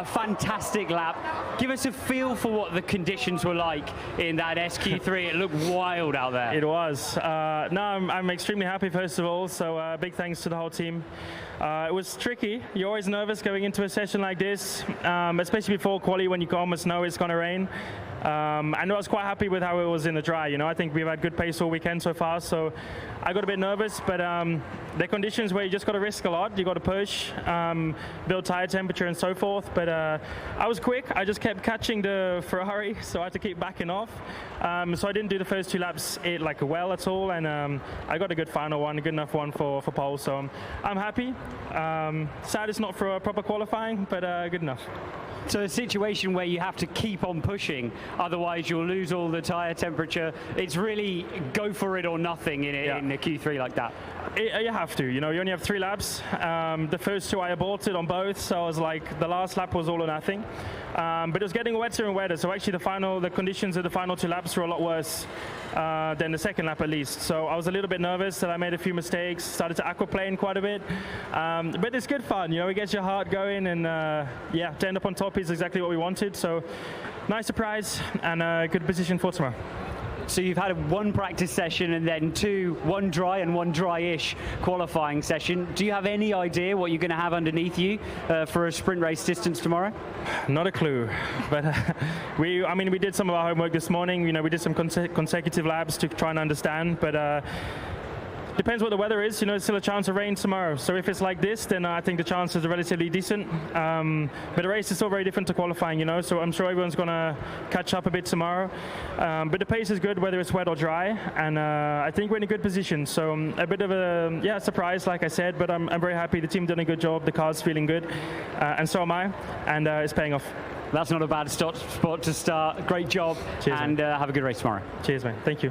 a fantastic lap. Give us a feel for what the conditions were like in that SQ3. It looked wild out there. It was. No, I'm extremely happy, first of all, so big thanks to the whole team. It was tricky. You're always nervous going into a session like this, especially before quali when you almost know it's going to rain. And I was quite happy with how it was in the dry. You know, I think we've had good pace all weekend so far, so I got a bit nervous, but the conditions where you just got to risk a lot. You got to push, build tire temperature and so forth. But I was quick. I just kept catching the Ferrari, so I had to keep backing off. So I didn't do the first 2 laps well at all, and I got a good final one, a good enough one for pole. So I'm happy. Sad it's not for a proper qualifying, but good enough. So a situation where you have to keep on pushing, otherwise you'll lose all the tyre temperature. It's really go for it or nothing in a Q3 like that. You have to, you know, you only have 3 laps. The first 2 I aborted on both, so I was like, the last lap was all or nothing. But it was getting wetter and wetter, so actually the conditions of the final 2 laps were a lot worse than the second lap at least. So I was a little bit nervous that I made a few mistakes, started to aquaplane quite a bit. But it's good fun, you know, it gets your heart going, and to end up on top is exactly what we wanted. So nice surprise and a good position for tomorrow. So you've had 1 practice session and then 1 dry and 1 dry-ish qualifying session. Do you have any idea what you're going to have underneath you for a sprint race distance tomorrow? Not a clue, but we did some of our homework this morning. You know, we did some consecutive laps to try and understand, but depends what the weather is. You know, there's still a chance of rain tomorrow. So if it's like this, then I think the chances are relatively decent. But the race is still very different to qualifying, you know, so I'm sure everyone's going to catch up a bit tomorrow. But the pace is good, whether it's wet or dry. And I think we're in a good position. So a bit of a surprise, like I said, but I'm very happy. The team done a good job. The car's feeling good. And so am I. And it's paying off. That's not a bad spot to start. Great job. Cheers, and have a good race tomorrow. Cheers, man. Thank you.